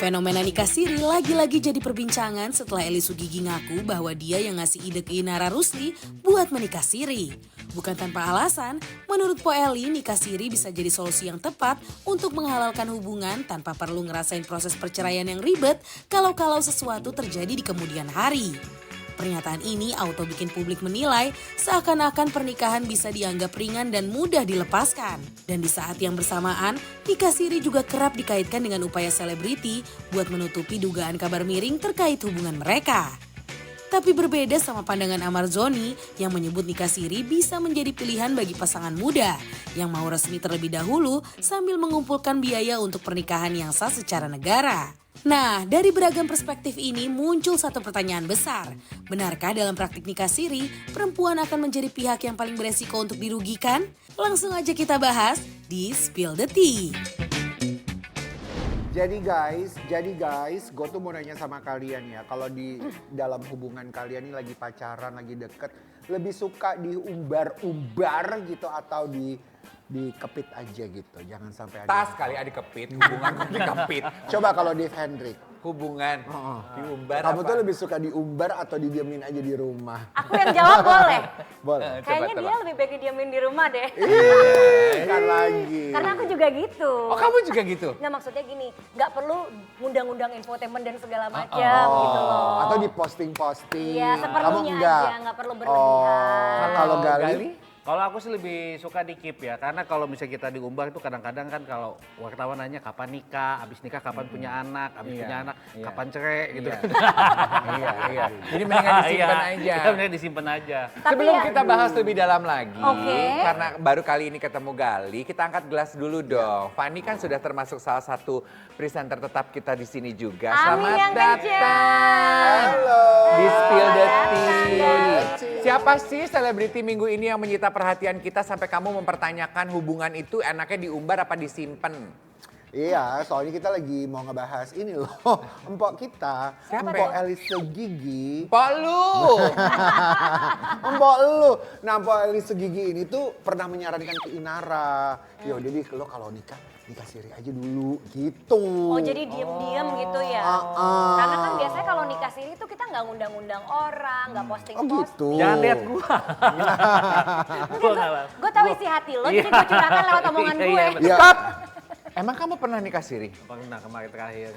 Fenomena nikah siri lagi-lagi jadi perbincangan setelah Eli Sugigi ngaku bahwa dia yang ngasih ide ke Inara Rusli buat menikah siri. Bukan tanpa alasan, menurut Po Eli nikah siri bisa jadi solusi yang tepat untuk menghalalkan hubungan tanpa perlu ngerasain proses perceraian yang ribet kalau sesuatu terjadi di kemudian hari. Pernyataan ini auto bikin publik menilai seakan-akan pernikahan bisa dianggap ringan dan mudah dilepaskan. Dan di saat yang bersamaan, nikah siri juga kerap dikaitkan dengan upaya selebriti buat menutupi dugaan kabar miring terkait hubungan mereka. Tapi berbeda sama pandangan Amar Zoni yang menyebut nikah siri bisa menjadi pilihan bagi pasangan muda yang mau resmi terlebih dahulu sambil mengumpulkan biaya untuk pernikahan yang sah secara negara. Nah, dari beragam perspektif ini muncul satu pertanyaan besar. Benarkah dalam praktik nikah siri, perempuan akan menjadi pihak yang paling beresiko untuk dirugikan? Langsung aja kita bahas di Spill the Tea. Jadi guys, gue tuh mau nanya sama kalian ya. Kalau di dalam hubungan kalian ini lagi pacaran, lagi deket, lebih suka diumbar-umbar gitu atau dikepit aja gitu, jangan sampai ada. Tas kali ada dikepit, hubungan kok dikepit. Coba kalau Dave Hendrik. Hubungan diumbar Kamu apa? tuh lebih suka diumbar atau didiamin aja di rumah? Aku yang jawab boleh. Boleh. Kayaknya dia lebih baik diamin di rumah deh. Kan lagi. Karena aku juga gitu. Oh kamu juga gitu? Nggak, maksudnya gini, nggak perlu ngundang-undang infotainment dan segala macam gitu loh. Atau di posting-posting. Iya, Kamu seperlunya enggak. aja, nggak perlu berlebihan. Kalau Gali? Kalau aku sih lebih suka di keep ya, karena kalau misalnya kita diumbar itu kadang-kadang kan kalau wartawan nanya kapan nikah, abis nikah kapan punya anak, abis punya anak kapan cerai gitu. Iya. Jadi mendingan disimpan aja. Kita mendingan disimpan aja. Tapi Sebelum ya- kita bahas lebih dalam lagi, Oke. karena baru kali ini ketemu Gali, kita angkat gelas dulu dong. Fanny kan sudah termasuk salah satu presenter tetap kita di sini juga. Amin Selamat yang datang Halo. di Spill the Selamat Tea. datang. Siapa sih selebriti minggu ini yang menyita perhatian kita sampai kamu mempertanyakan hubungan itu enaknya diumbar apa disimpan? Iya, soalnya kita lagi mau ngebahas ini loh. Empok kita, Siapa Empok ya? Elisa Gigi. Pok lu! Empok lu. Nah, Empok Elisa Gigi ini tuh pernah menyarankan ke Inara. Ya udah deh, lo kalau nikah siri aja dulu gitu. Oh, jadi diem-diem gitu ya? Karena kan biasanya kalau nikah siri tuh kita nggak ngundang-undang orang, nggak posting-posting. Oh gitu. Jangan lihat gua. Gue tahu isi hati lo, jadi gue curahkan lewat omongan gue. Iya, betul. Iya. Stop! Emang kamu pernah nikah siri? Pernah kemarin terakhir.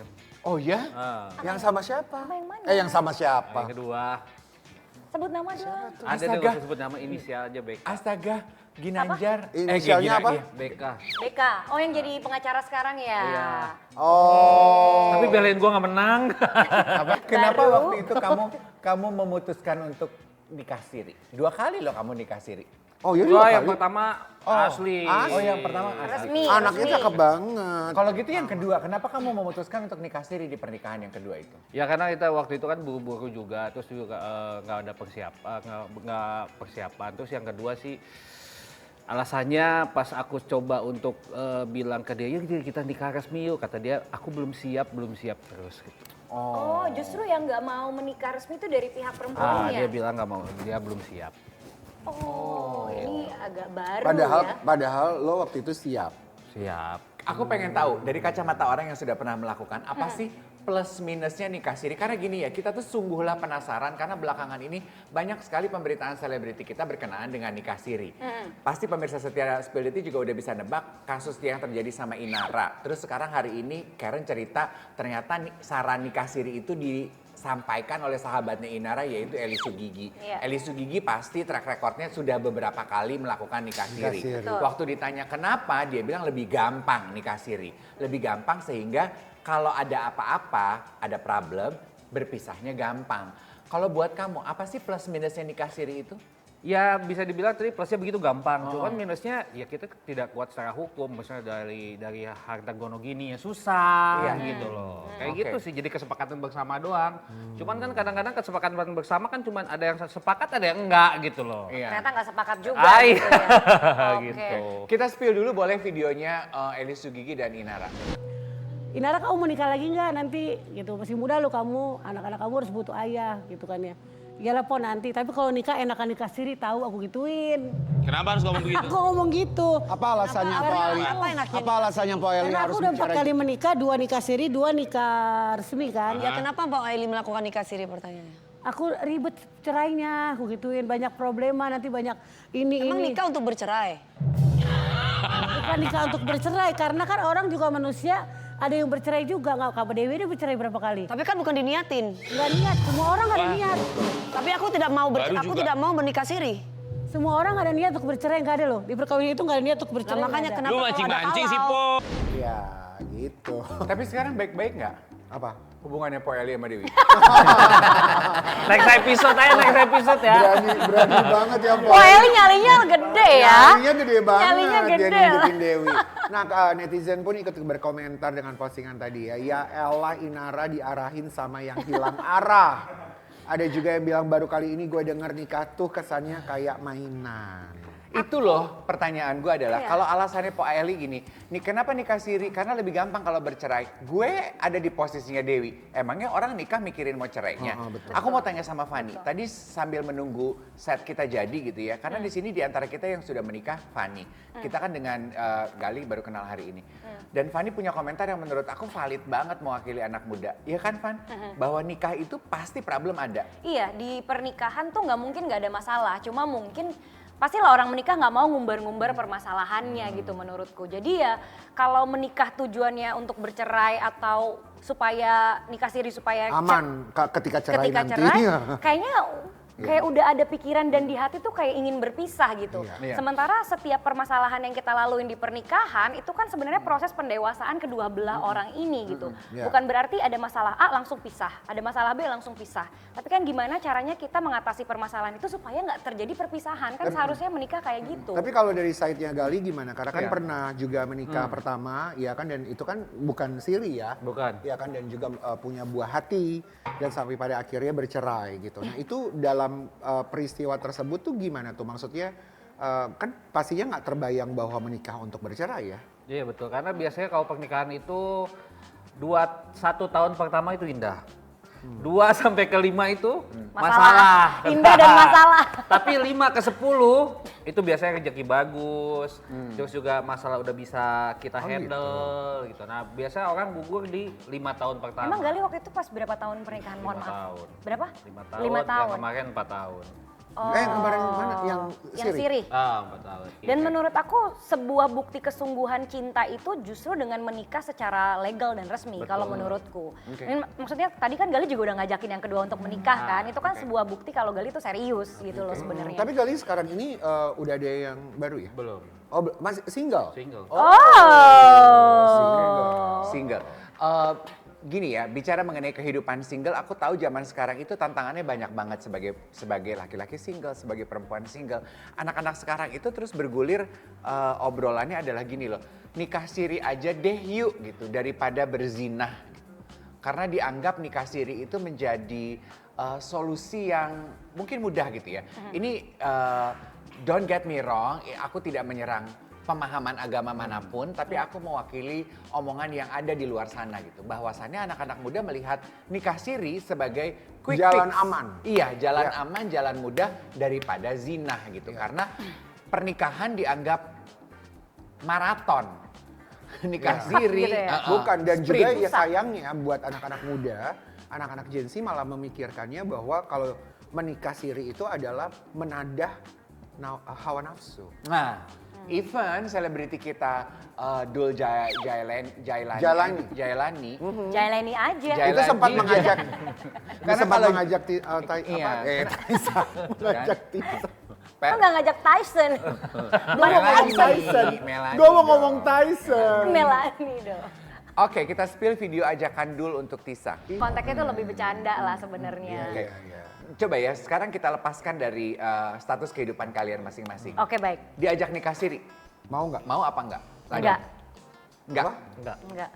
Oh ya? Yang sama siapa? Sama yang mana? Yang sama siapa? Yang kedua, Sebut nama dong. ada Astaga. tuh gak usah sebut nama inisial aja BK. Astaga, Ginanjar. Inisialnya apa? Iya. BK. BK. Oh, yang jadi pengacara sekarang ya? Iya. Oh. Tapi belain gua gak menang. Kenapa Baru. waktu itu kamu memutuskan untuk nikah siri? 2 kali loh kamu nikah siri. Oh iya, Gua dua yang kali. pertama asli. Oh yang pertama Resmi. Anaknya resmi. cakep banget. Kalau gitu yang kedua, kenapa kamu memutuskan untuk nikah siri di pernikahan yang kedua itu? Ya karena kita waktu itu kan buru-buru juga, terus juga nggak ada persiapan, nggak persiapan. Terus yang kedua sih alasannya pas aku coba untuk bilang ke dia, yuk kita nikah resmi yuk. Kata dia, aku belum siap terus gitu. Oh, justru yang nggak mau menikah resmi itu dari pihak perempuan ya? Dia bilang nggak mau, dia belum siap. Oh, ini agak baru ya. Padahal lo waktu itu siap. Siap. Aku pengen tahu dari kacamata orang yang sudah pernah melakukan, apa sih plus minusnya nikah siri? Karena gini ya, kita tuh sungguhlah penasaran karena belakangan ini banyak sekali pemberitaan selebriti kita berkenaan dengan nikah siri. Pasti pemirsa setia Spill the Tea juga udah bisa nebak kasus yang terjadi sama Inara. Terus sekarang hari ini Karen cerita ternyata saran nikah siri itu disampaikan oleh sahabatnya Inara yaitu Eli Sugigi. Iya. Eli Sugigi pasti track recordnya sudah beberapa kali melakukan nikah siri. siri. Betul. Waktu ditanya kenapa, dia bilang lebih gampang nikah siri. Lebih gampang sehingga kalau ada apa-apa, ada problem, berpisahnya gampang. Kalau buat kamu, apa sih plus minusnya nikah siri itu? Ya bisa dibilang tadi plusnya begitu gampang, cuman minusnya ya kita tidak kuat secara hukum, misalnya dari harta gono gini ya susah gitu loh. Kayak Oke. gitu sih, jadi kesepakatan bersama doang. Cuman kan kadang-kadang kesepakatan bersama kan cuman ada yang sepakat ada yang enggak gitu loh. Iya. Ternyata nggak sepakat juga Ah, gitu iya. ya. Oke. Gitu. Kita spill dulu boleh videonya Eli Sugigi dan Inara. Inara kamu mau nikah lagi nggak nanti gitu, masih muda lo kamu, anak-anak kamu harus butuh ayah gitu kan ya. Iyalah po nanti, tapi kalau nikah enakan nikah siri tahu aku gituin. Kenapa harus ngomong begitu? Aku ngomong gitu. Apa alasannya Po Eli? Apa alasannya Po Eli Karena harus aku udah 4 bicara kali gitu? menikah, 2 nikah siri, 2 nikah resmi kan. Ya kenapa Mbak Aili melakukan nikah siri pertanyaannya? Aku ribet cerainya, aku gituin banyak problema nanti banyak Emang ini. nikah untuk bercerai? Bukan nikah untuk bercerai karena kan orang juga manusia ada yang bercerai juga nggak Kak Dewi dia bercerai berapa kali? Tapi kan bukan diniatin. Nggak niat, semua orang ada niat. Tapi aku tidak mau Baru aku juga. tidak mau menikah siri. Semua orang ada niat untuk bercerai nggak ada loh di perkawinan itu nggak ada niat untuk Nah, bercerai. makanya nggak ada. kenapa Lu kalau ada mancing-mancing sih, halal? Po. Ya gitu. Tapi sekarang baik-baik nggak Apa? hubungannya Po Eli sama Dewi? Next episode aja, next episode ya. Berani banget ya Po. Wah Eli nyalinya gede ya. Nyalinya gede banget Nyalinya dia gede. nunjukin Dewi. Nah netizen pun ikut berkomentar dengan postingan tadi ya. Ya elah Inara diarahin sama yang hilang arah. Ada juga yang bilang baru kali ini gue denger nikah tuh kesannya kayak mainan. Itu loh pertanyaan gue adalah kalau alasannya Po Eli gini, nih kenapa nikah siri? Karena lebih gampang kalau bercerai. Gue ada di posisinya Dewi. Emangnya orang nikah mikirin mau cerainya? betul. Aku mau tanya sama Fani. Tadi sambil menunggu set kita jadi gitu ya. Karena di sini di antara kita yang sudah menikah Fani. Kita kan dengan Gali baru kenal hari ini. Dan Fani punya komentar yang menurut aku valid banget mewakili anak muda. Iya kan Fan? Bahwa nikah itu pasti problem ada. Iya, di pernikahan tuh nggak mungkin nggak ada masalah. Cuma mungkin pastilah orang menikah nggak mau ngumbar-ngumbar permasalahannya gitu menurutku. Jadi ya kalau menikah tujuannya untuk bercerai atau supaya nikah siri supaya Aman ketika cerai ketika nanti. cerai, kayaknya kayak udah ada pikiran dan di hati tuh kayak ingin berpisah gitu. Iya. Sementara setiap permasalahan yang kita laluin di pernikahan itu kan sebenarnya proses pendewasaan kedua belah orang ini gitu. Iya. Bukan berarti ada masalah A langsung pisah, ada masalah B langsung pisah. Tapi kan gimana caranya kita mengatasi permasalahan itu supaya nggak terjadi perpisahan. Kan seharusnya menikah kayak gitu. Tapi kalau dari side-nya Gali gimana? Karena kan Iya. pernah juga menikah pertama, ya kan, dan itu kan bukan siri ya. Bukan. Ya kan, dan juga punya buah hati dan sampai pada akhirnya bercerai gitu. Nah itu dalam peristiwa tersebut tuh gimana tuh? Maksudnya kan pastinya nggak terbayang bahwa menikah untuk bercerai ya? Iya betul, karena biasanya kalau pernikahan itu 1 tahun pertama itu indah. 2 sampai ke 5 itu masalah. Indah dan masalah. Tapi 5 ke 10 itu biasanya rezeki bagus. Terus juga masalah udah bisa kita handle gitu. Nah, biasanya orang gugur di 5 tahun pertama. Emang Gali waktu itu pas berapa tahun pernikahan? Mohon 5 maaf. tahun. Berapa? 5 tahun. 5 tahun. Yang kemarin 4 tahun. Kemarin mana? Yang Yang siri. 4 tahun. Dan menurut aku sebuah bukti kesungguhan cinta itu justru dengan menikah secara legal dan resmi kalau menurutku. Dan maksudnya tadi kan Gali juga udah ngajakin yang kedua untuk menikah kan. Itu kan sebuah bukti kalau Gali itu serius gitu loh sebenarnya. Tapi Gali sekarang ini udah ada yang baru ya? Belum. Oh masih single? Single. Single. Gini ya, bicara mengenai kehidupan single, aku tahu zaman sekarang itu tantangannya banyak banget sebagai laki-laki single, sebagai perempuan single. Anak-anak sekarang itu terus bergulir obrolannya adalah gini loh, nikah siri aja deh yuk gitu daripada berzinah. Karena dianggap nikah siri itu menjadi solusi yang mungkin mudah gitu ya. Ini don't get me wrong, aku tidak menyerang pemahaman agama manapun, tapi aku mewakili omongan yang ada di luar sana gitu. Bahwasannya anak-anak muda melihat nikah siri sebagai quick Jalan fix. aman. Iya, jalan Ya. aman, jalan mudah daripada zina gitu. Karena pernikahan dianggap maraton. Nikah siri, Gitu ya? Bukan, dan sprint. juga ya sayangnya buat anak-anak muda, anak-anak Gen Z malah memikirkannya bahwa kalau menikah siri itu adalah menadah hawa nafsu. Nah, even selebriti kita Dul Jailani. Jalani aja. Jailani. Itu sempat Jailani. mengajak, Karena sempat kalau- mengajak Iya. Taisa, mengajak Taisa. Kok nggak ngajak Tyson? Gue mau ngomong Tyson, Melanie gue mau dong. ngomong Tyson. Melani dong. Oke, kita spill video ajakan Dul untuk Tisa. Konteksnya tuh lebih bercanda lah sebenarnya. Oke. Coba ya, sekarang kita lepaskan dari status kehidupan kalian masing-masing. Oke baik. Diajak nikah siri, Mau nggak? mau apa enggak? Enggak. Enggak? Enggak. Enggak.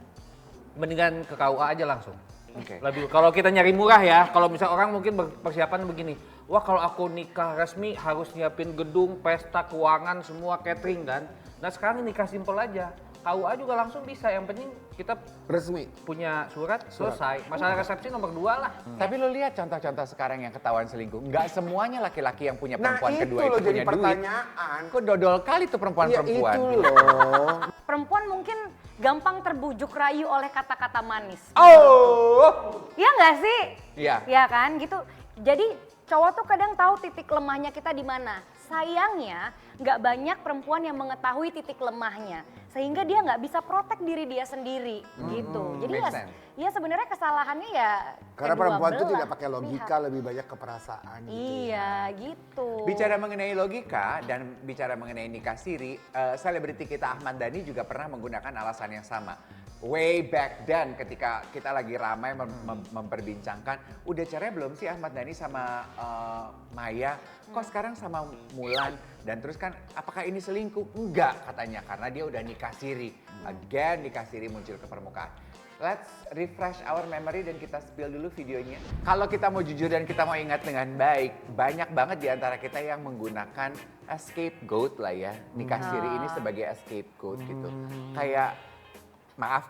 Mendingan ke KUA aja langsung. Oke. Lebih kalau kita nyari murah ya, kalau misal orang mungkin persiapan begini, wah kalau aku nikah resmi harus nyiapin gedung, pesta, keuangan, semua catering kan. Nah sekarang nikah simpel aja, KUA juga langsung bisa, yang penting kita Resmi. punya surat, selesai. Masalah resepsi nomor 2 lah. Tapi lo lihat contoh-contoh sekarang yang ketahuan selingkuh. Nggak semuanya laki-laki yang punya perempuan Nah, kedua itu itu loh jadi punya duit. pertanyaan. Kok dodol kali tuh Iya perempuan-perempuan. itu loh. Perempuan mungkin gampang terbujuk rayu oleh kata-kata manis. Oh. Iya nggak sih? Iya. Iya kan gitu. Jadi cowok tuh kadang tahu titik lemahnya kita di mana. Sayangnya nggak banyak perempuan yang mengetahui titik lemahnya. Sehingga dia nggak bisa protek diri dia sendiri gitu. Jadi make ya, sense. ya sebenarnya kesalahannya ya Karena kedua perempuan itu belah tidak pakai logika, lebih banyak ke perasaan gitu. Iya gitu. Bicara mengenai logika dan bicara mengenai nikah siri, selebriti kita Ahmad Dhani juga pernah menggunakan alasan yang sama. Way back then ketika kita lagi ramai memperbincangkan, udah cerai belum sih Ahmad Dhani sama Maya? Kok sekarang sama Mulan? Dan terus kan apakah ini selingkuh? Enggak katanya karena dia udah nikah siri. Again nikah siri muncul ke permukaan. Let's refresh our memory dan kita spill dulu videonya. Kalau kita mau jujur dan kita mau ingat dengan baik, banyak banget di antara kita yang menggunakan scapegoat lah ya. Nikah siri ini sebagai scapegoat gitu. Kayak maaf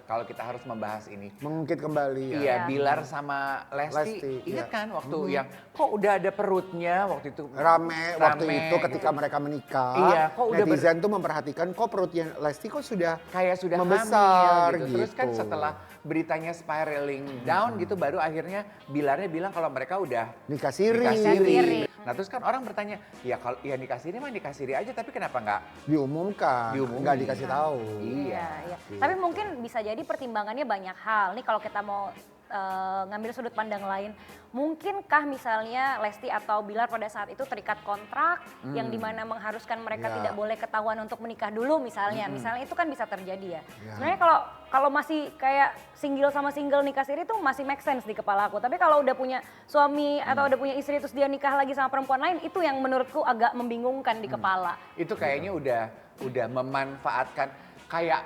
kalau kita harus membahas ini. Mengungkit kembali ya. Iya, Bilar sama Lesti. Ingat iya. kan waktu yang kok udah ada perutnya waktu itu Rame waktu itu ketika gitu. mereka menikah. Iya, kok udah netizen tuh memperhatikan kok perutnya Lesti kok sudah kayak sudah membesar hamil gitu. Terus kan setelah beritanya spiraling down gitu baru akhirnya Bilarnya bilang kalau mereka udah nikah siri. nikah siri. siri. Nah terus kan orang bertanya, ya kalau ya nikah siri mah nikah siri aja tapi kenapa nggak? Diumumkan, Diumumin. nggak dikasih tahu. Iya, iya. Tapi mungkin bisa jadi pertimbangannya banyak hal. Nih kalau kita mau ngambil sudut pandang lain, mungkinkah misalnya Lesti atau Bilar pada saat itu terikat kontrak yang dimana mengharuskan mereka Ya. tidak boleh ketahuan untuk menikah dulu misalnya. Misalnya itu kan bisa terjadi ya. Ya. Sebenarnya kalau masih kayak single sama single nikah siri itu masih make sense di kepala aku. Tapi kalau udah punya suami atau udah punya istri terus dia nikah lagi sama perempuan lain, itu yang menurutku agak membingungkan di kepala. Itu kayaknya udah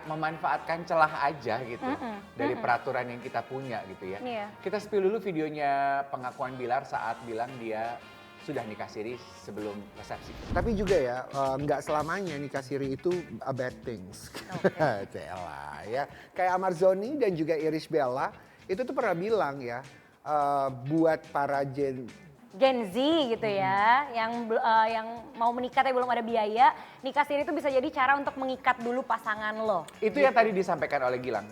memanfaatkan celah aja gitu dari peraturan yang kita punya gitu ya. Iya. Kita spill dulu videonya pengakuan Bilar saat bilang dia sudah nikah siri sebelum resepsi. Tapi juga ya, nggak selamanya nikah siri itu a bad things. Celah ya. Kayak Amarzoni dan juga Irish Bella, itu tuh pernah bilang ya, buat para Gen Z gitu ya, yang mau menikah tapi belum ada biaya, nikah siri itu bisa jadi cara untuk mengikat dulu pasangan lo. Itu yang tadi disampaikan oleh Gilang.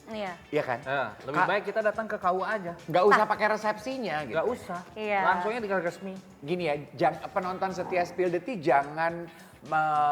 Iya. Iya kan? Nah, lebih baik kita datang ke KUA aja. Nggak usah pakai resepsinya gitu. Nggak usah. Iya. Langsungnya tinggal resmi. Gini ya, penonton setia Spill Detik jangan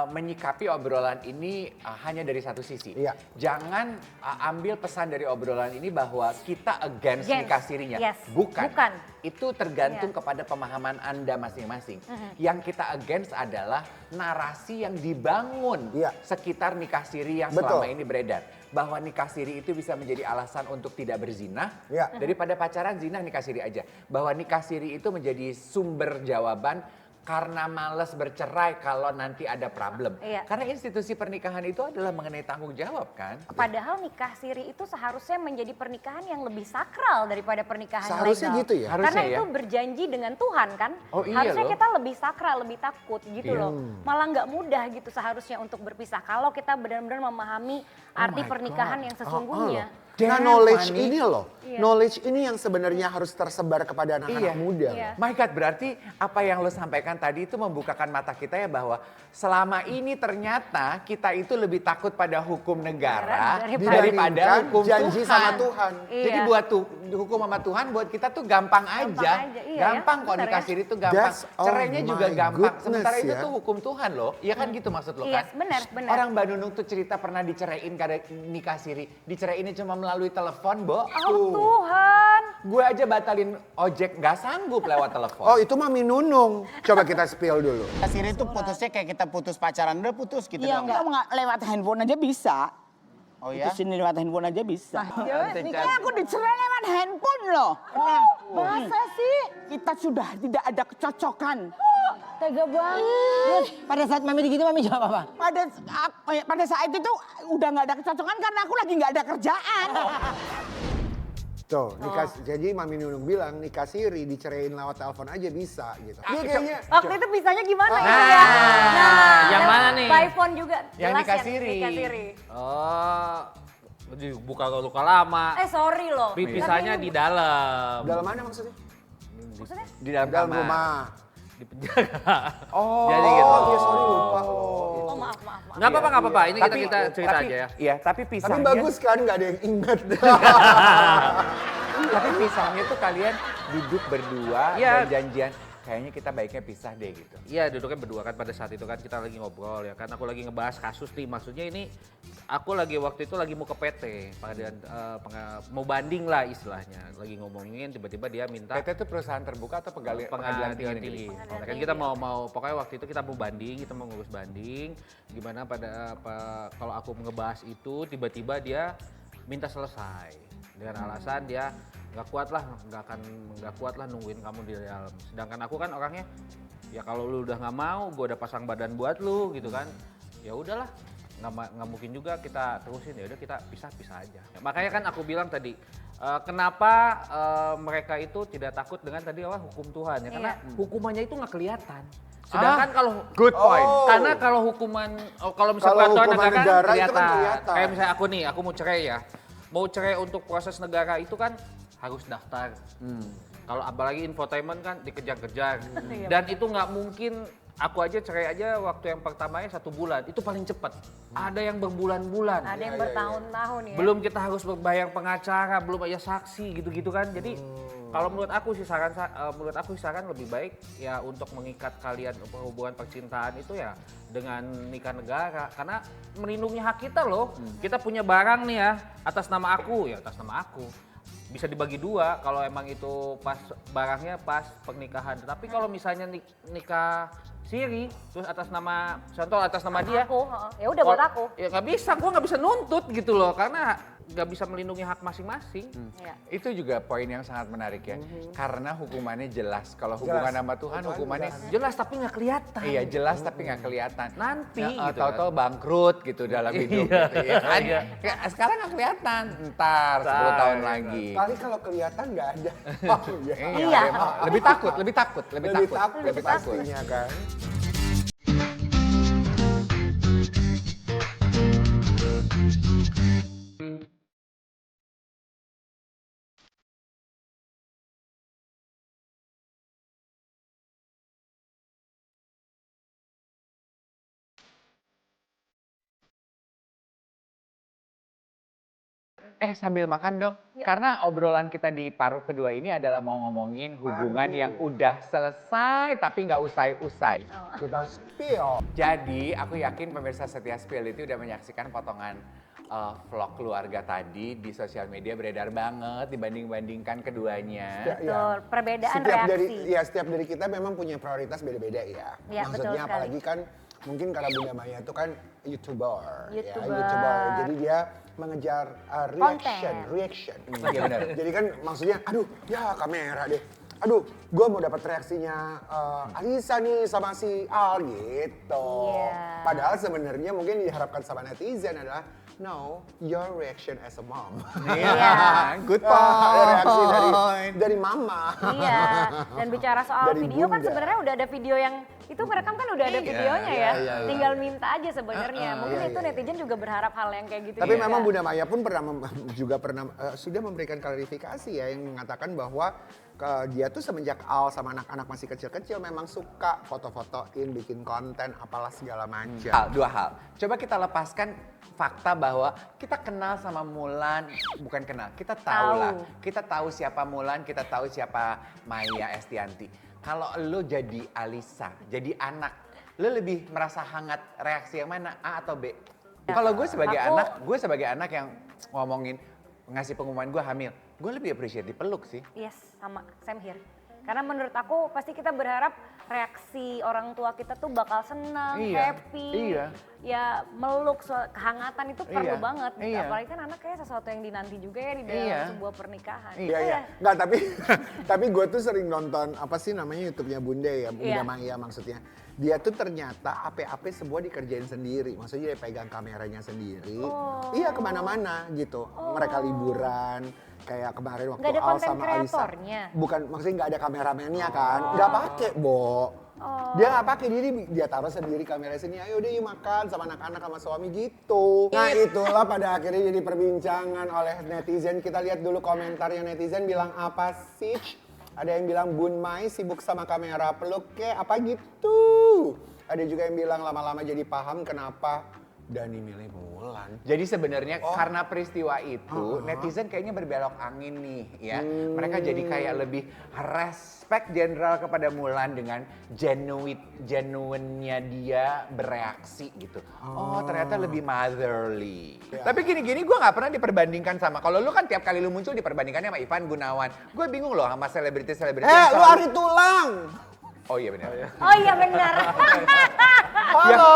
menyikapi obrolan ini hanya dari satu sisi. Iya. Jangan ambil pesan dari obrolan ini bahwa kita against nikah sirinya. Yes. Bukan. Bukan. Itu tergantung kepada pemahaman Anda masing-masing. Yang kita against adalah narasi yang dibangun Iya. sekitar nikah siri yang Betul. selama ini beredar. Bahwa nikah siri itu bisa menjadi alasan untuk tidak berzinah. Iya. Daripada pacaran zina nikah siri aja. Bahwa nikah siri itu menjadi sumber jawaban karena males bercerai kalau nanti ada problem. Iya. Karena institusi pernikahan itu adalah mengenai tanggung jawab kan. Padahal nikah siri itu seharusnya menjadi pernikahan yang lebih sakral daripada pernikahan Seharusnya legal. gitu ya? Harusnya Karena ya. itu berjanji dengan Tuhan kan. Oh iya Harusnya loh. kita lebih sakral, lebih takut gitu Iya. loh. Malah nggak mudah gitu seharusnya untuk berpisah. Kalau kita benar-benar memahami arti my pernikahan God. yang sesungguhnya. Nah, Damn, knowledge Fani. ini loh, Iya. knowledge ini yang sebenarnya harus tersebar kepada anak-anak Iya. muda. Iya. My God, berarti apa yang lo sampaikan tadi itu membukakan mata kita ya bahwa selama ini ternyata kita itu lebih takut pada hukum negara daripada Dibandingkan hukum janji Tuhan. sama Tuhan. Iya. Jadi buat hukum sama Tuhan buat kita tuh gampang aja. aja, iya Gampang ya, kok bener nikah ya. siri itu gampang. That's- oh Cerainya juga my gampang. goodness Sementara itu ya. tuh hukum Tuhan loh. Iya kan gitu maksud lo Yes, kan? benar, benar. Orang Mbak Nunung tuh cerita pernah diceraiin karena nikah siri. Diceraiinnya cuma melalui telepon, Bo. Oh Tuhan. Gue aja batalin ojek nggak sanggup lewat telepon. Oh itu Mami Nunung. Coba kita spill dulu. Siri itu putusnya kayak kita putus pacaran, udah putus gitu Iya dong. enggak lewat handphone aja bisa. Oh ya? Putusin lewat handphone aja bisa. Nikah aku dicerai lewat handphone loh. Masa sih? Kita sudah tidak ada kecocokan. Tega banget. Pada saat Mami gitu Mami jawab apa? Pada saat itu tuh udah nggak ada kecocokan karena aku lagi nggak ada kerjaan. Tuh, jadi Mami Nunung bilang nikah siri diceraiin lewat telepon aja bisa gitu. Dia kayaknya Waktu itu bisanya gimana Nah, itu ya? yang mana nih? By phone handphone juga. Yang Jelas nikah siri. Nikah siri. Oh, buka luka lama. Sorry loh. Pisahnya di dalam. Dalam mana maksudnya? Maksudnya? Di dalam Dalam kamar. rumah. Di penjara. Oh, Jadi gitu. iya sorry lupa. Oh maaf. Nggak apa-apa, nggak apa-apa. Ini Tapi- kita cerita tapi- aja ya. Iya, tapi Tapi pisahnya. bagus kan nggak ada yang ingat. Tapi pisahnya tuh kalian duduk berdua Iya. dan janjian. Kayaknya kita baiknya pisah deh gitu. Iya, duduknya berdua kan pada saat itu kan kita lagi ngobrol ya kan. Aku lagi ngebahas kasus nih, maksudnya ini aku lagi waktu itu lagi mau ke PT, pengadilan mau banding lah istilahnya. Lagi ngomongin tiba-tiba dia minta PT itu perusahaan terbuka atau pengadilan pengadilan tinggi tinggi. negeri? Nah, kan kita mau pokoknya waktu itu kita mau banding, kita mau ngurus banding. Gimana kalau aku ngebahas itu tiba-tiba dia minta selesai dengan alasan dia nggak kuat lah nungguin kamu di dalam. Sedangkan aku kan orangnya ya kalau lu udah nggak mau, gue udah pasang badan buat lu gitu kan. Ya udahlah, nggak mungkin juga kita terusin, ya udah kita pisah aja. Ya, makanya kan aku bilang tadi kenapa mereka itu tidak takut dengan tadi hukum Tuhan ya, karena hukumannya itu nggak kelihatan. Sedangkan kalau Good point. karena kalau hukuman kalau misalnya Kalau peraturan hukuman negara negara itu kan kelihatan. kelihatan. Kayak misalnya aku nih, aku mau cerai ya. Mau cerai untuk proses negara itu kan harus daftar. Kalau apalagi infotainment kan dikejar-kejar. Dan itu nggak mungkin, aku aja cerai aja waktu yang pertamanya 1 bulan, itu paling cepat. Ada yang berbulan-bulan. Ada yang bertahun-tahun ya. Belum kita harus berbayar pengacara, belum aja saksi gitu-gitu kan. Jadi kalau menurut aku sih saran lebih baik ya untuk mengikat kalian hubungan percintaan itu ya dengan nikah negara, karena melindungi hak kita loh. Kita punya barang nih ya atas nama aku, ya atas nama aku. Bisa dibagi 2 kalau emang itu pas barangnya pas pernikahan. Tapi kalau misalnya nikah siri terus atas nama dia, Aku, ya udah buat aku. ya nggak bisa, gua nggak bisa nuntut gitu loh, karena nggak bisa melindungi hak masing-masing. Iya. Itu juga poin yang sangat menarik ya. Karena hukumannya jelas. Kalau hubungan sama Tuhan hukumannya Jelas tapi nggak kelihatan. iya jelas tapi nggak kelihatan. Nanti gitu tahu-tahu bangkrut gitu dalam hidup gitu ya kan. Iya. Ya, sekarang nggak kelihatan. Ntar 10 tahun lagi. Kali kalau kelihatan nggak ada. Iya. emang. Lebih takut. Lebih takut pastinya kan. Sambil makan dong. Karena obrolan kita di paruh kedua ini adalah mau ngomongin hubungan yang udah selesai tapi nggak usai-usai. Kita spill. Jadi aku yakin pemirsa setia Spill itu udah menyaksikan potongan vlog keluarga tadi di sosial media beredar banget dibanding-bandingkan keduanya. Betul, perbedaan Setiap reaksi. setiap dari kita memang punya prioritas beda-beda ya. Iya, betul Maksudnya sekali. apalagi kan mungkin karena Bunda Maya itu kan YouTuber. YouTuber. Jadi dia mengejar reaction. Iya benar. Jadi kan maksudnya aduh ya kamera deh. Aduh, gue mau dapat reaksinya Alisa nih sama si Al gitu. Iya. Padahal sebenarnya mungkin diharapkan sama netizen adalah no, your reaction as a mom. Iya, good Reaksi point. dari mama. Iya, dan bicara soal Dari video kan Bunda. sebenarnya udah ada video yang itu merekam kan udah ada videonya ya. iya. Tinggal minta aja sebenarnya. Mungkin Iya, itu iya. netizen juga berharap hal yang kayak gitu. Tapi juga. memang Bunda Maya pun pernah sudah memberikan klarifikasi ya yang mengatakan bahwa dia tuh semenjak Al sama anak-anak masih kecil-kecil memang suka foto-fotoin, bikin konten, apalah segala macam. Dua hal. Coba kita lepaskan fakta bahwa kita kenal sama Mulan, bukan kenal, kita tahu lah. Kita tahu siapa Mulan, kita tahu siapa Maya Estianty. Kalau lo jadi Alisa, jadi anak, lo lebih merasa hangat reaksi yang mana, A atau B? Kalau gue sebagai anak yang ngomongin ngasih pengumuman gue hamil, gue lebih appreciate dipeluk sih. Yes, sama, same here. Karena menurut aku pasti kita berharap reaksi orang tua kita tuh bakal senang, Iya, happy. iya. Ya meluk, kehangatan itu perlu Iya, banget. iya. Apalagi kan anak kayak sesuatu yang dinanti juga ya di dalam Iya. sebuah pernikahan. Iya, iya. Nggak, tapi gue tuh sering nonton, apa sih namanya YouTube-nya Bunda ya, Bunda Iya. Maya maksudnya. Dia tuh ternyata apa-apa semua dikerjain sendiri. Maksudnya dia pegang kameranya sendiri. Iya kemana-mana gitu. Mereka liburan. Kayak kemarin waktu Nggak ada Al konten sama Alisa. kreatornya? Bukan, maksudnya nggak ada kameramennya kan. Nggak pakai, Bo. Dia nggak pakai, dia taruh sendiri kamera sini, ayo deh yuk makan sama anak-anak sama suami gitu. Nah itulah pada akhirnya jadi perbincangan oleh netizen. Kita lihat dulu komentarnya netizen bilang apa sih. Ada yang bilang Bun Mai sibuk sama kamera peluk kayak apa gitu. Ada juga yang bilang lama-lama jadi paham kenapa Dani milih Mulan. Jadi sebenarnya karena peristiwa itu netizen kayaknya berbelok angin nih ya. Mereka jadi kayak lebih respect general kepada Mulan dengan genuine-nya dia bereaksi gitu. Oh ternyata lebih motherly. Tapi gini-gini gue nggak pernah diperbandingkan sama, kalau lu kan tiap kali lu muncul diperbandingkannya sama Ivan Gunawan. Gue bingung loh sama selebriti-selebriti. Lu Ari Tulang. Oh iya benar. Oh iya benar. Halo.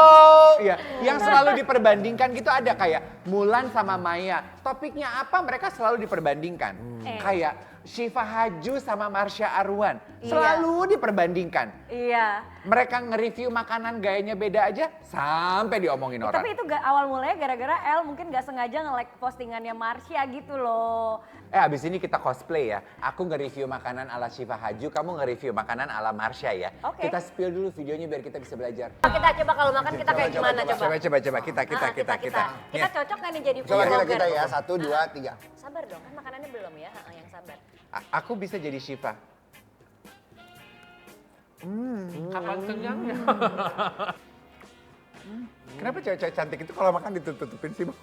Iya, yang selalu diperbandingkan gitu ada kayak Mulan sama Maya. Topiknya apa mereka selalu diperbandingkan. Kayak Syifa Haju sama Marsha Arwan. Selalu diperbandingkan. Iya. Mereka nge-review makanan gayanya beda aja sampai diomongin orang. Tapi itu awal mulanya gara-gara El mungkin gak sengaja nge-like postingannya Marsha gitu loh. Abis ini kita cosplay ya. Aku nge-review makanan ala Syifa Haju, kamu nge-review makanan ala Marsha ya. Oke. Kita spill dulu videonya biar kita bisa belajar. Kita coba kalau makan kita kayak gimana coba. Coba kita. Kita cocok gak nih jadi Coba vlogger? kita ya, 1, 2, 3. Sabar dong, kan makanannya belum ya, yang sabar. Aku bisa jadi Syifa. Kapan kenyangnya? Kenapa cewek-cewek cantik itu kalau makan ditutup-tutupin sih, Bo?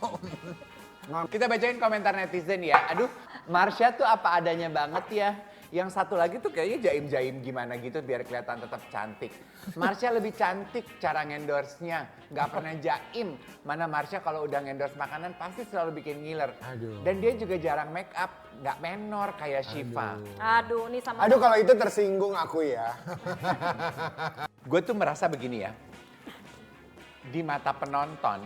Kita bacain komentar netizen ya. Aduh, Marsha tuh apa adanya banget ya. Yang satu lagi tuh kayaknya jaim-jaim gimana gitu biar kelihatan tetap cantik. Marsha lebih cantik cara ngendorse-nya. Gak pernah jaim. Mana Marsha kalau udah ngendorse makanan pasti selalu bikin ngiler. Dan dia juga jarang make up. Gak menor kayak Syifa. Aduh, nih sama. Aduh kalau itu tersinggung aku ya. Gue tuh merasa begini ya. Di mata penonton,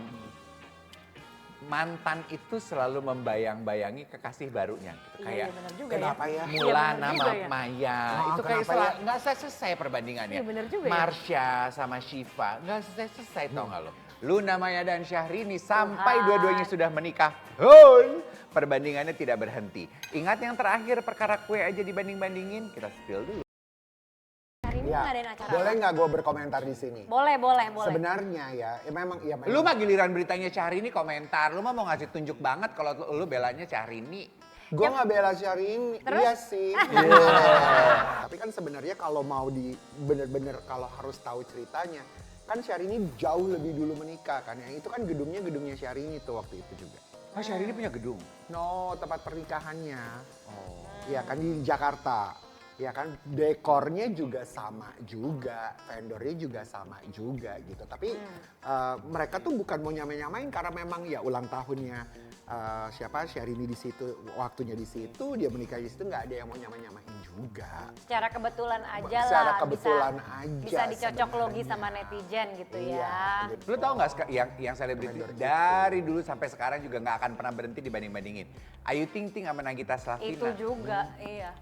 mantan itu selalu membayang-bayangi kekasih barunya. Gitu. Kayak benar juga kenapa ya? Mulan benar sama juga ya. Maya. Itu kayak kenapa ya? nggak selesai perbandingannya. Iya, benar juga ya. Marsha sama Syifa nggak selesai tau nggak lo? Luna Maya dan Syahrini sampai dua-duanya sudah menikah. Hoi! Perbandingannya tidak berhenti. Ingat yang terakhir perkara kue aja dibanding-bandingin? Kita spill dulu. Hari ini Ya, ngadain acara boleh apa? nggak gue berkomentar di sini? Boleh. Sebenarnya ya, memang. Lu mah giliran beritanya Syahrini komentar. Lu mah mau ngasih tunjuk banget kalau lu belanya Syahrini. Gue nggak bela Syahrini, Terus? iya sih. Tapi kan sebenarnya kalau mau bener-bener kalau harus tahu ceritanya, kan Syahrini jauh lebih dulu menikah kan. Yang itu kan gedungnya Syahrini tuh waktu itu juga. Oh Syahrini punya gedung? No, tempat pernikahannya. Iya kan di Jakarta. Ya kan dekornya juga sama juga, vendornya juga sama juga gitu. Tapi mereka tuh bukan mau nyamain karena memang ya ulang tahunnya Syahrini di situ, waktunya di situ, dia menikah di situ, nggak ada yang mau nyamain juga. Secara kebetulan aja lah. Secara kebetulan aja Bisa dicocok logi sebenarnya. sama netizen gitu Iya, ya. gitu. Lu tau gak yang selebriti dari dulu sampai sekarang juga gak akan pernah berhenti dibanding-bandingin. Ayu Ting Ting sama Nagita Slavina. Itu juga, iya.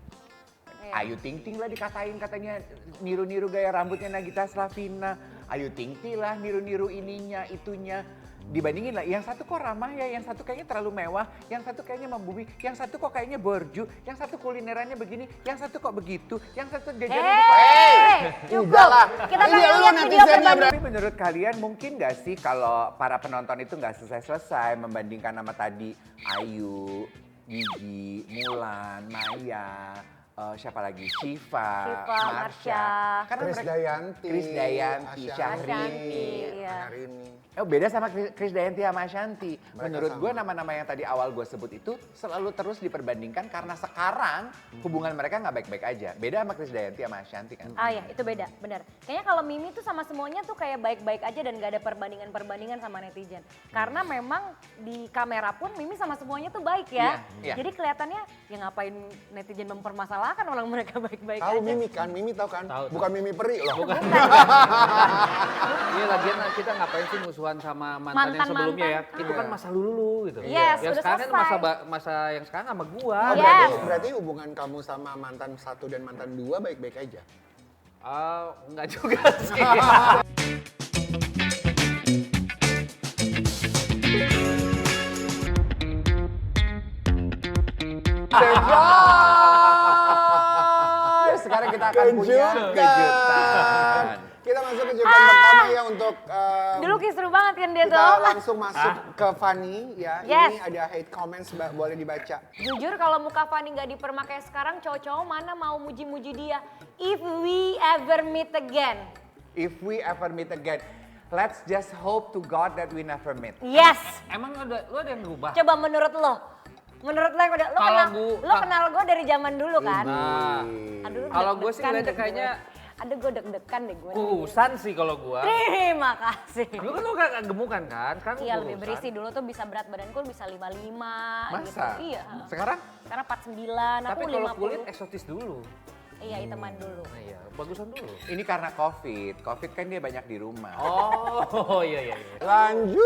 Ayu Ting Ting lah dikatain katanya niru-niru gaya rambutnya Nagita Slavina. Ayu Ting Ting lah niru-niru ininya, itunya. Dibandingin lah, yang satu kok ramah ya, yang satu kayaknya terlalu mewah, yang satu kayaknya membumi, yang satu kok kayaknya borju, yang satu kulinerannya begini, yang satu kok begitu, yang satu jajannya di Cukup. Udahlah. Kita Ini pengen lu lihat video netizennya perbandingan. Tapi menurut kalian mungkin gak sih kalau para penonton itu gak selesai-selesai membandingkan nama tadi Ayu, Gigi, Mulan, Maya, siapa lagi? Syifa, Marsha. Karena Krisdayanti, Krisdayanti, Syahrini, Syahrini, iya. Syahrini. Beda sama Krisdayanti sama Ashanti. Menurut sama. gue nama-nama yang tadi awal gue sebut itu selalu terus diperbandingkan karena sekarang hubungan mereka nggak baik-baik aja. Beda sama Krisdayanti sama Ashanti kan. Ah ya, itu beda, benar. Kayaknya kalau Mimi tuh sama semuanya tuh kayak baik-baik aja dan gak ada perbandingan-perbandingan sama netizen. Karena memang di kamera pun Mimi sama semuanya tuh baik ya. Iya, iya. Jadi kelihatannya ya ngapain netizen mempermasalahkan orang mereka baik-baik Tahu aja. Mimi kan? Mimi tahu kan? Tahu, Bukan Mimi Peri loh. Iya lagian kita ngapain sih musuhan sama mantan yang sebelumnya ya? Mantan-mantan. Itu kan masa dulu gitu. Yes, yang udah sekarang kan selesai. masa yang sekarang sama gua. Oh, Yes. berarti hubungan kamu sama mantan 1 dan mantan 2 baik-baik aja? Enggak juga sih. Sekarang kita akan punya Kejutan. kejutan. kejutan pertama ya untuk Dulu seru banget kan dia kita tuh. langsung masuk ke Fanny ya. Yes. Ini ada hate comments boleh dibaca. Jujur kalau muka Fanny nggak dipermakai sekarang, cowok-cowok mana mau muji-muji dia. If we ever meet again. If we ever meet again, let's just hope to God that we never meet. Yes. Emang lu ada yang berubah? Coba menurut lo. Menurut lo yang udah, lo kenal gue dari zaman dulu kan? Nah, Aduh, kalau gue sih deg-degan ngeliatnya deh kayaknya gue. Aduh gue deg-degan deh gue. kurusan sih kalau gue. Terima kasih. Dulu kan lu gak gemukan kan? Sekarang Iya lebih kurusan. berisi, dulu tuh bisa berat badanku bisa 55 Masa? gitu. Iya. Sekarang? Sekarang 49, Tapi aku kalau 50. kulit eksotis dulu. Iya hitaman dulu. Nah, iya, bagusan dulu. Ini karena COVID. COVID kan dia banyak di rumah. Oh, iya. Lanjut.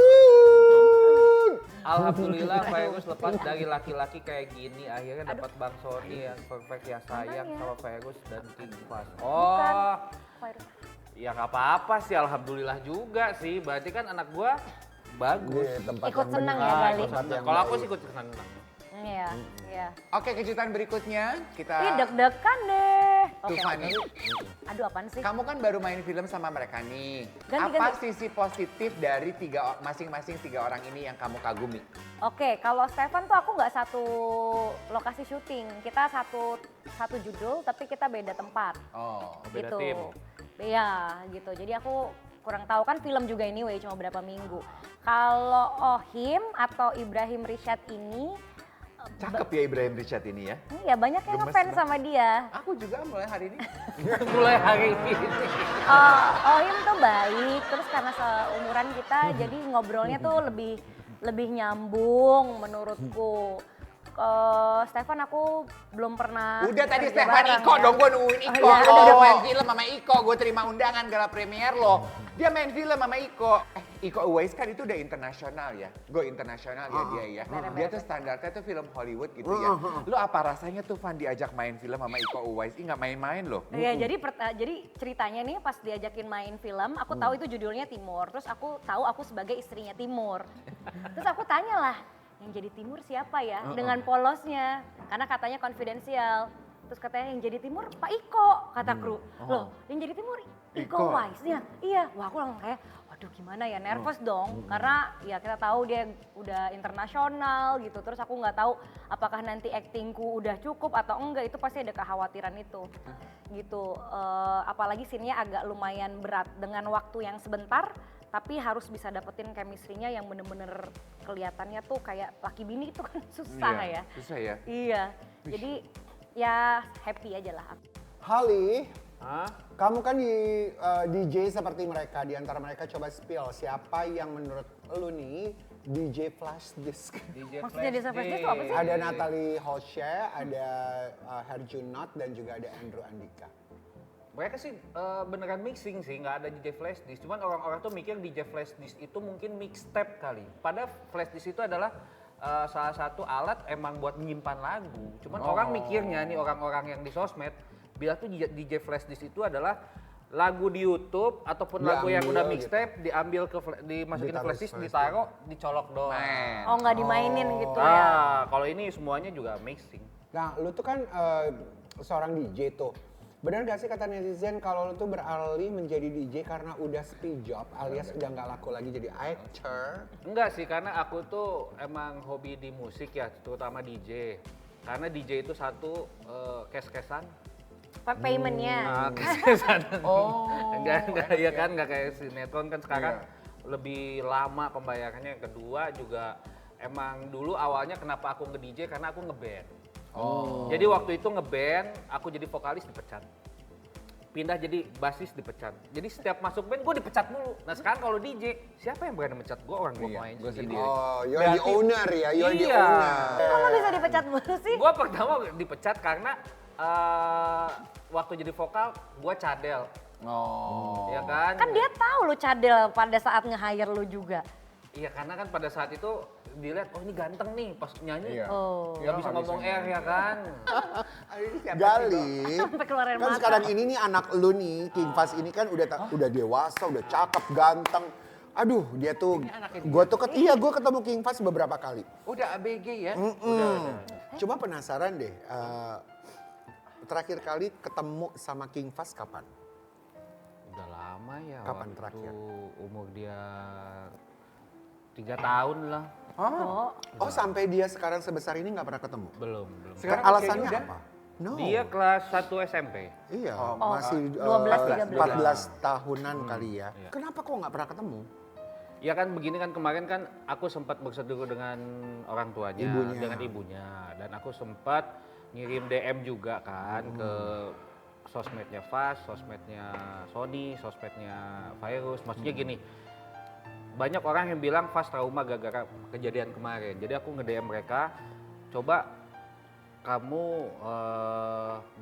Alhamdulillah Virus lepas dari laki-laki kayak gini akhirnya dapat Bang Sony yang perfect ya sayang sama Virus dan King Fas. Oh, Virus. ya nggak apa-apa sih, alhamdulillah juga sih. Berarti kan anak gua bagus. Di tempat Ikut yang senang benar, ya kali. tempat yang Kalau aku baik. sih ikut senang. Iya, iya. Oke, kejutan berikutnya kita Ih deg-degan deh. tuh Oke. Fanny. Aduh apaan sih? Kamu kan baru main film sama mereka nih. Ganti, Apa ganti. sisi positif dari masing-masing tiga orang ini yang kamu kagumi? Oke, kalau Stefan tuh aku nggak satu lokasi syuting. Kita satu judul tapi kita beda tempat. Oh, beda gitu. tim. Iya, gitu. Jadi aku kurang tahu kan film juga anyway cuma berapa minggu. Kalau Ohim atau Ibrahim Rishad ini cakep ya Ibrahim Richard ini ya. iya banyak yang Gemes ngefans banget. sama dia. Aku juga mulai hari ini. Mulai hari ini. Ohim tuh baik, terus karena seumuran kita jadi ngobrolnya tuh lebih nyambung menurutku. Stefan aku belum pernah Udah tadi kerja Stefan bareng Iko ya. dong, gue nungguin Iko. iya, Lo udah udah mau. main film sama Iko, gue terima undangan gala premier lo. Dia main film sama Iko. Iko Uwais kan itu udah internasional ya. Gue internasional ya dia ya. Dia tuh standarnya tuh film Hollywood gitu ya. Lo apa rasanya tuh Van diajak main film sama Iko Uwais? Ih nggak main-main loh. Iya, jadi ceritanya nih pas diajakin main film, aku tahu itu judulnya Timur. Terus aku tahu aku sebagai istrinya Timur. Terus aku tanyalah, yang jadi Timur siapa ya? Dengan polosnya, karena katanya konfidensial. Terus katanya yang jadi Timur Pak Iko, kata kru. Loh, yang jadi Timur Iko Uwaisnya? Iya, wah aku langsung kayak, waduh gimana ya, nervous dong. Karena ya kita tahu dia udah internasional gitu. Terus aku nggak tahu apakah nanti aktingku udah cukup atau enggak, itu pasti ada kekhawatiran itu. Gitu, apalagi scene-nya agak lumayan berat dengan waktu yang sebentar. Tapi harus bisa dapetin chemistry-nya yang bener-bener kelihatannya tuh kayak laki bini itu kan susah ya. Susah ya. Iya, jadi ya happy aja lah. Hali, Hah? kamu kan di DJ seperti mereka, di antara mereka coba spill siapa yang menurut lu nih DJ flash disk. DJ Maksudnya DJ flash disk itu apa sih? Ada Natalie Hoshe, ada Herjunot dan juga ada Andrew Andika. Mereka sih beneran mixing sih, nggak ada DJ flash disk. Cuman orang-orang tuh mikir DJ flash disk itu mungkin mixtape kali. Padahal flash disk itu adalah salah satu alat emang buat menyimpan lagu. Cuman orang mikirnya nih, orang-orang yang di sosmed bilang tuh DJ flash disk itu adalah lagu di YouTube ataupun lagu yang udah Diambil mixtape diambil dimasukin ke Ditaruh flash disk, flash ditaruh, dicolok doang. Oh nggak dimainin gitu ya? Kalau ini semuanya juga mixing. Nah, lu tuh kan seorang DJ tuh. Benar gak sih kata netizen kalau lu tuh beralih menjadi DJ karena udah speed job alias udah nggak laku lagi jadi actor? Enggak sih, karena aku tuh emang hobi di musik ya, terutama DJ. Karena DJ itu satu cash-cashan. Paymentnya. Cash-cashan. Enggak, ya kan, enggak kayak sinetron kan sekarang lebih lama pembayarannya. Yang kedua juga emang dulu awalnya kenapa aku nge-DJ karena aku nge-band. Jadi waktu itu nge-band, aku jadi vokalis dipecat. Pindah jadi basis dipecat. Jadi setiap masuk band gue dipecat mulu. Nah sekarang kalau DJ, siapa yang berani mecat gue? Orang gue main sendiri. Oh, you're the owner ya, you're the Iya. owner. Kok lo bisa dipecat mulu sih? Gue pertama dipecat karena waktu jadi vokal gue cadel. Oh. Ya kan? Kan dia tahu lu cadel pada saat nge-hire lu juga. Iya karena kan pada saat itu dilihat, oh ini ganteng nih pas nyanyi. Iya. Oh. Nggak bisa ngomong R ya kan? Gali, Sampai keluarin kan mata. sekarang ini nih anak lu nih, King Fast ini kan udah dewasa, udah cakep, ganteng. Aduh, dia tuh, gue ketemu King Fast beberapa kali. Udah ABG ya? Cuma penasaran deh, terakhir kali ketemu sama King Fast kapan? Udah lama ya. Kapan waktu terakhir? Umur dia 3 tahun lah. Oh, sampai dia sekarang sebesar ini nggak pernah ketemu? Belum. Sekarang Alasannya usianya udah? apa? No. Dia kelas 1 SMP. Iya, Oh, masih 12, 14 tahunan kali ya. Iya. Kenapa kok nggak pernah ketemu? Ya kan begini kan kemarin kan aku sempat berseteru dengan orang tuanya, Ibunya. dengan ibunya. Dan aku sempat ngirim DM juga kan ke sosmednya Fast, sosmednya Sony, sosmednya Virus. Maksudnya gini, banyak orang yang bilang Fast trauma gara-gara kejadian kemarin. Jadi aku nge-DM mereka, coba kamu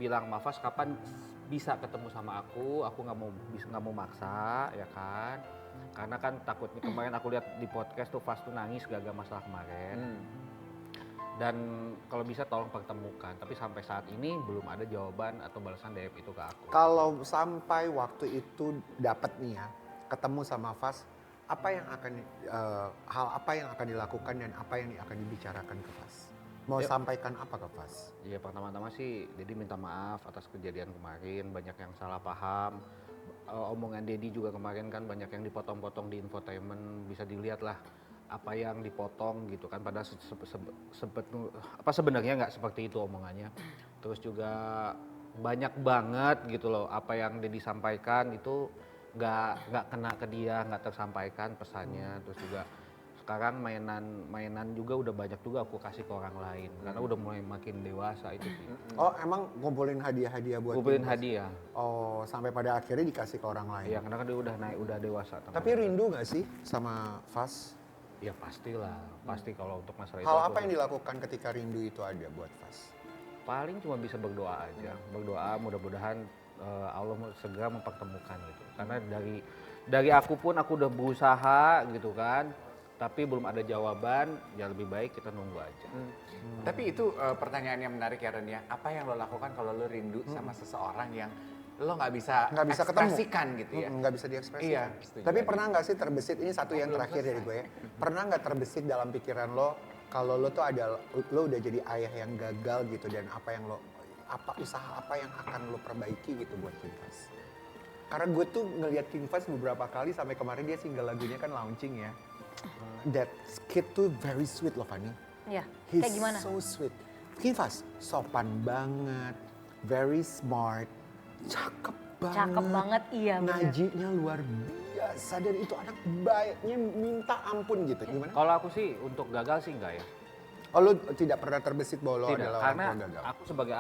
bilang sama Fast kapan bisa ketemu sama aku nggak mau maksa ya kan. Karena kan takutnya kemarin aku lihat di podcast tuh Fast tuh nangis gara-gara masalah kemarin. Dan kalau bisa tolong pertemukan. Tapi sampai saat ini belum ada jawaban atau balasan DM itu ke aku. Kalau sampai waktu itu dapat nih ya, ketemu sama Fas, apa yang akan hal apa yang akan dilakukan dan apa yang akan dibicarakan ke Fas? Mau sampaikan apa ke Fas? Ya pertama-tama sih Dedi minta maaf atas kejadian kemarin, banyak yang salah paham. Omongan Dedi juga kemarin kan banyak yang dipotong-potong di infotainment, bisa dilihat lah apa yang dipotong gitu kan, padahal sebenarnya nggak seperti itu omongannya. Terus juga banyak banget gitu loh apa yang Dedi sampaikan itu nggak kena ke dia, nggak tersampaikan pesannya. Terus juga sekarang mainan juga udah banyak juga aku kasih ke orang lain karena udah mulai makin dewasa itu sih. Oh, emang ngumpulin hadiah-hadiah buat Ngumpulin Fas? hadiah. Oh, sampai pada akhirnya dikasih ke orang lain. Iya, karena kan dia udah naik, udah dewasa. Tapi rindu nggak sih sama Fas? Ya pastilah, pasti kalau untuk masalah itu. Hal aku apa yang dilakukan ketika rindu itu ada buat Fas? paling cuma bisa berdoa aja, berdoa mudah-mudahan Allah segera mempertemukan gitu. Karena dari aku pun aku udah berusaha gitu kan, tapi belum ada jawaban. Ya lebih baik kita nunggu aja. Tapi itu pertanyaan yang menarik ya Ren ya. Apa yang lo lakukan kalau lo rindu sama seseorang yang lo nggak bisa ketemu ekspresikan gitu ya? nggak bisa diekspresikan. Iya, setuju Tapi aja. pernah nggak sih terbesit, ini satu yang terakhir dari gue ya, pernah nggak terbesit dalam pikiran lo kalau lo tuh lo udah jadi ayah yang gagal gitu, dan usaha apa yang akan lo perbaiki gitu buat Kinfas? Karena gue tuh ngelihat Kinfas beberapa kali sampai kemarin dia single lagunya kan launching ya. That kid tuh very sweet loh Fanny. Iya. He's Kayak gimana? so sweet. Kinfas sopan banget, very smart, cakep banget. Cakep banget, iya bener. Ngajinya luar biasa dan itu anak baiknya minta ampun gitu. Gimana? Kalau aku sih untuk gagal sih enggak ya. Oh, lo tidak pernah terbesit bahwa lo Tidak, adalah karena orang tua gagal? aku sebagai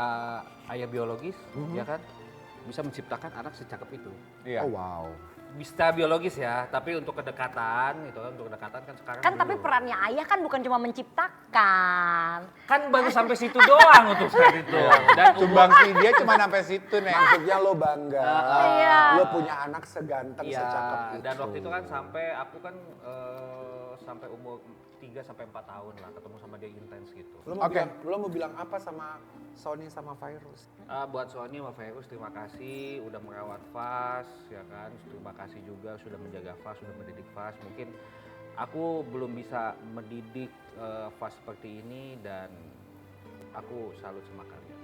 ayah biologis ya kan bisa menciptakan anak secakep itu. Iya. Oh wow. Bisa biologis ya, tapi untuk kedekatan itu kan, untuk kedekatan kan sekarang Kan tapi belum. perannya ayah kan bukan cuma menciptakan. Kan baru sampai situ doang untuk saat itu. Dan Sumbangsi dia cuma sampai situ nih. Maksudnya lo bangga, Iya. lo punya anak seganteng, secakep itu. dan waktu itu kan sampai aku kan sampai umur 3 sampai 4 tahun lah ketemu sama dia intens gitu. Lo mau bilang apa sama Sony sama Virus? Buat Sony sama Virus terima kasih udah merawat Fas ya kan. Terima kasih juga sudah menjaga Fas, sudah mendidik Fas. Mungkin aku belum bisa mendidik Fas seperti ini dan aku salut sama kalian.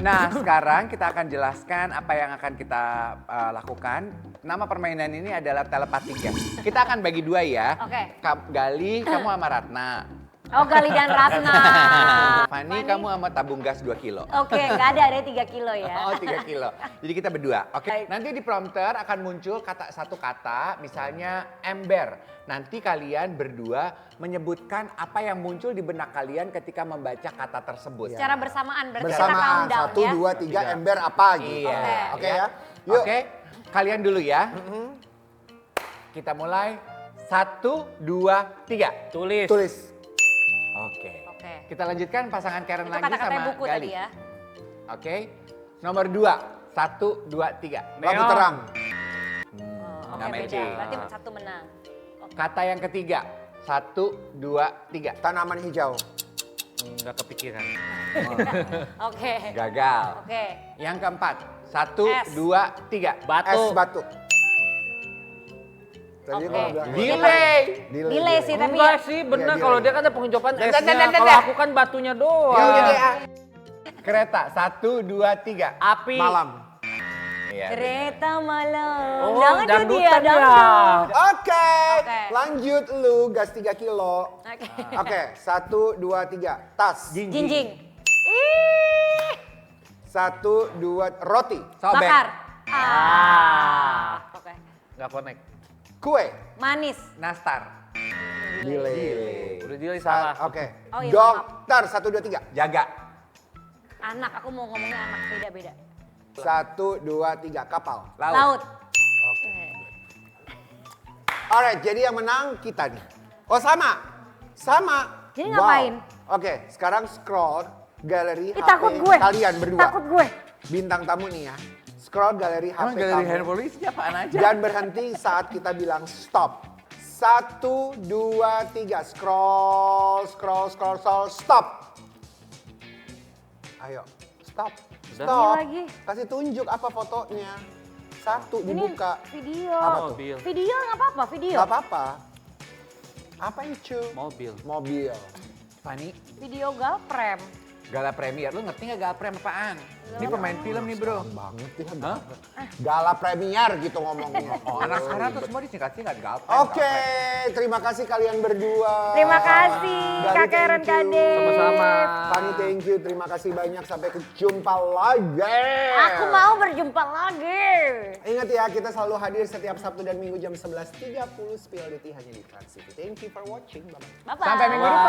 Nah, sekarang kita akan jelaskan apa yang akan kita lakukan. Nama permainan ini adalah telepati game. Kita akan bagi dua ya. Oke. Gali, kamu sama Ratna. Oh, Gali dan Ratna. Fanny, kamu sama tabung gas 2 kilo. Oke, nggak ada 3 kilo ya. Oh, 3 kilo. Jadi kita berdua. Oke. Baik. Nanti di prompter akan muncul satu kata, misalnya ember. Nanti kalian berdua menyebutkan apa yang muncul di benak kalian ketika membaca kata tersebut. Secara bersamaan, berarti kita Bersamaan, countdown 1, ya. 2, 3, ember apa gitu. Iya. Oke ya? Yuk. Oke, kalian dulu ya. Kita mulai. 1, 2, 3. Tulis. Tulis. Oke. Oke. Kita lanjutkan pasangan Karen Itu lagi kata-katanya sama buku Gali. tadi ya. Oke. Nomor 2. 1, 2, 3. Lampu terang. Oke, Nggak beda. matching. Berarti satu menang. Kata yang ketiga. 1, 2, 3. Tanaman hijau. Nggak kepikiran. Oke. Gagal. Oke. Yang keempat. 1, S. 2, 3. Es batu. Tadi Oke. kalau bilang Delay. Delay sih tapi Enggak ya. sih, bener Iya, kalau iya. dia kan ada penghijauan Dah, esnya. dah, dah, Kalau dah. aku kan batunya Ya doang. udah deh, Kereta, 1, 2, 3. Api. malam. Iya. Kereta malam. Oh, Jangan dia dangdutan ya. dangdut. Oke, Oke. lanjut lu gas 3 kilo. Oke. Oke, 1, 2, 3. Tas. Jinjing. Ih, 1, 2, roti. Sobek. bakar. Ah. Oke. Nggak connect. Kue. Manis. Nastar. Delay. Udah delay salah. Oke. Oh, iya, Dokter. 1, 2, 3. Jaga. Anak, aku mau ngomongnya anak, beda-beda. 1, 2, 3. Kapal. Laut. Alright, jadi yang menang kita nih. Oh sama. Sama. Jadi Wow. ngapain? Oke, sekarang scroll galeri Ih, HP takut gue. kalian berdua. Takut gue. Bintang tamu nih ya. Scroll galeri HP Emang galeri kamu. handphone ini apaan aja? Dan berhenti saat kita bilang stop. 1, 2, 3. Scroll, scroll, scroll, scroll. Stop. Ayo, stop. Udah. Stop. Ini lagi. Kasih tunjuk apa fotonya. 1 Ini dibuka. video. Apa tuh? Mobil. Video nggak apa-apa, video. Gak apa-apa. Apa itu? Mobil. Mobil. Fanny, Video galprem. Gala Premier. Lu ngerti nggak Gala Premier apaan? Ini pemain film nih bro. Banget ya. Gala Premier gitu ngomongnya. Oh, anak sekarang tuh semua disingkat-singkat Gala. Oke, terima kasih kalian berdua. Terima kasih Gali, Kak Karen thank you. Kade. Sama-sama. Fanny, thank you. Terima kasih banyak. Sampai jumpa lagi. Aku mau berjumpa lagi. Ingat ya, kita selalu hadir setiap Sabtu dan Minggu jam 11.30 Spiality hanya di Trans TV. Thank you for watching. Bye-bye. Bye-bye. Sampai minggu depan.